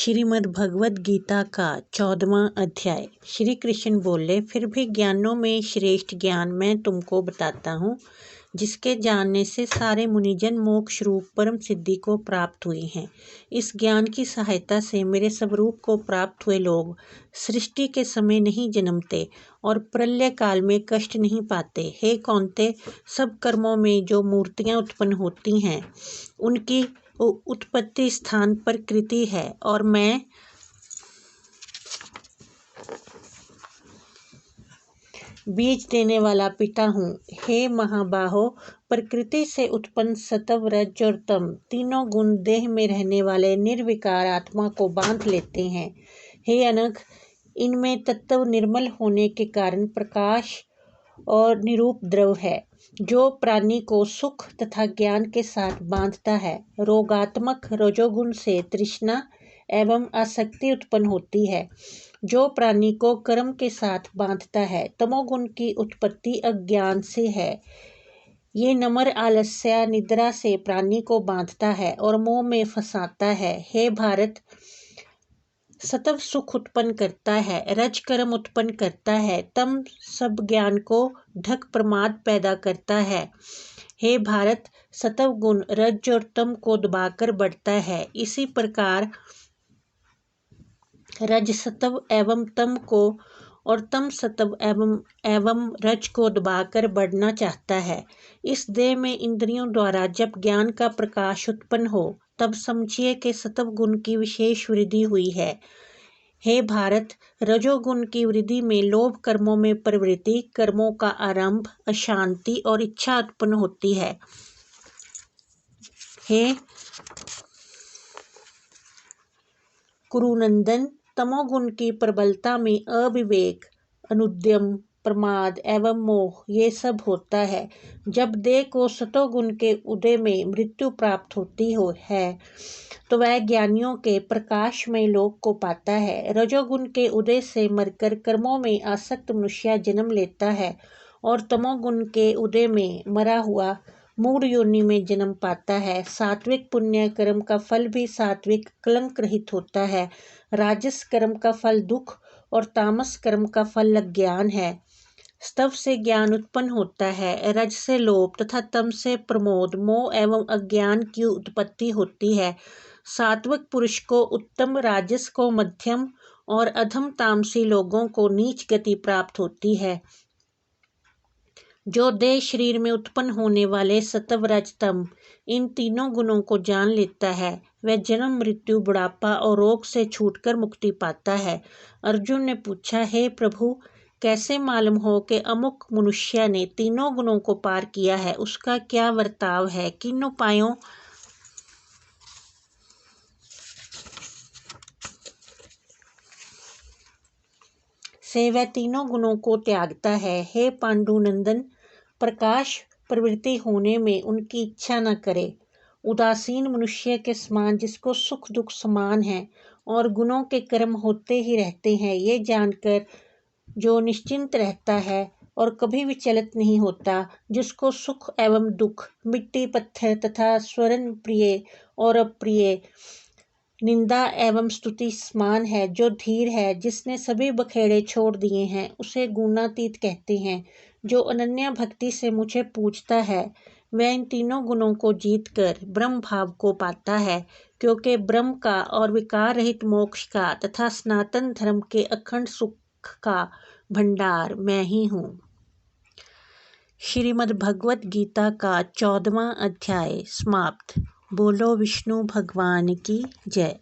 श्रीमद् भगवद गीता का 14वां अध्याय। श्री कृष्ण बोले, फिर भी ज्ञानों में श्रेष्ठ ज्ञान मैं तुमको बताता हूँ, जिसके जानने से सारे मुनिजन मोक्ष रूप परम सिद्धि को प्राप्त हुए हैं। इस ज्ञान की सहायता से मेरे स्वरूप को प्राप्त हुए लोग सृष्टि के समय नहीं जन्मते और प्रलय काल में कष्ट नहीं पाते। हे कौन्ते, सब कर्मों में जो मूर्तियाँ उत्पन्न होती हैं उनकी उत्पत्ति स्थान प्रकृति है और मैं बीज देने वाला पिता हूँ। हे महाबाहो, प्रकृति से उत्पन्न सत्व, रज और तम तीनों गुण देह में रहने वाले निर्विकार आत्मा को बांध लेते हैं। हे अनघ, इनमें तत्व निर्मल होने के कारण प्रकाश और निरूप द्रव है, जो प्राणी को सुख तथा ज्ञान के साथ बांधता है। रोगात्मक रजोगुण से तृष्णा एवं आसक्ति उत्पन्न होती है, जो प्राणी को कर्म के साथ बांधता है। तमोगुण की उत्पत्ति अज्ञान से है, ये नम्र आलस्य निद्रा से प्राणी को बांधता है और मोह में फंसाता है। हे भारत, सत्व सुख उत्पन्न करता है, रज कर्म उत्पन्न करता है, तम सब ज्ञान को ढक प्रमाद पैदा करता है। हे भारत, सत्व गुण रज और तम को दबाकर बढ़ता है, इसी प्रकार रज सत्व एवं तम को और तम सत्व एवं रज को दबाकर बढ़ना चाहता है। इस देह में इंद्रियों द्वारा जब ज्ञान का प्रकाश उत्पन्न हो, तब समझिए कि सत्व गुण की विशेष वृद्धि हुई है। हे भारत, रजोगुण की वृद्धि में लोभ कर्मों में प्रवृत्ति, कर्मों का आरंभ, अशांति और इच्छा उत्पन्न होती है। हे कुरुनंदन, तमोगुण की प्रबलता में अविवेक, अनुद्यम, प्रमाद एवं मोह ये सब होता है। जब देह को सतोगुण के उदय में मृत्यु प्राप्त होती है, तो वह ज्ञानियों के प्रकाशमय लोक को पाता है। रजोगुण के उदय से मरकर कर्मों में आसक्त मनुष्य जन्म लेता है और तमोगुण के उदय में मरा हुआ मूढ़ योनि में जन्म पाता है। सात्विक पुण्य कर्म का फल भी सात्विक कलंक रहित होता है। राजस कर्म का फल दुख और तामस कर्म का फल अज्ञान है। स्तव से ज्ञान उत्पन्न होता है, रज से लोभ तथा तम से प्रमोद, मोह एवं अज्ञान की उत्पत्ति होती है। सात्विक पुरुष को उत्तम, राजस को मध्यम और अधम तामसी लोगों को नीच गति प्राप्त होती है। जो देह शरीर में उत्पन्न होने वाले सत्व, रज, तम इन तीनों गुणों को जान लेता है, वह जन्म, मृत्यु, बुढ़ापा और रोग से छूटकर मुक्ति पाता है। अर्जुन ने पूछा, हे प्रभु, कैसे मालूम हो कि अमुक मनुष्य ने तीनों गुणों को पार किया है? उसका क्या वर्ताव है? किन उपायों से वह तीनों गुणों को त्यागता है? हे पांडुनंदन, प्रकाश प्रवृत्ति होने में उनकी इच्छा न करे। उदासीन मनुष्य के समान, जिसको सुख दुख समान है और गुणों के कर्म होते ही रहते हैं, ये जानकर जो निश्चिंत रहता है और कभी विचलित नहीं होता, जिसको सुख एवं दुख, मिट्टी पत्थर तथा स्वर्ण प्रिय और अप्रिय, निंदा एवं स्तुति समान है, जो धीर है, जिसने सभी बखेड़े छोड़ दिए हैं, उसे गुणातीत कहते हैं। जो अनन्य भक्ति से मुझे पूजता है, वह इन तीनों गुणों को जीतकर ब्रह्म भाव को पाता है, क्योंकि ब्रह्म का और विकार रहित मोक्ष का तथा सनातन धर्म के अखंड सुख का भंडार मैं ही हूँ। श्रीमद् भगवद गीता का 14वां अध्याय समाप्त। बोलो विष्णु भगवान की जय।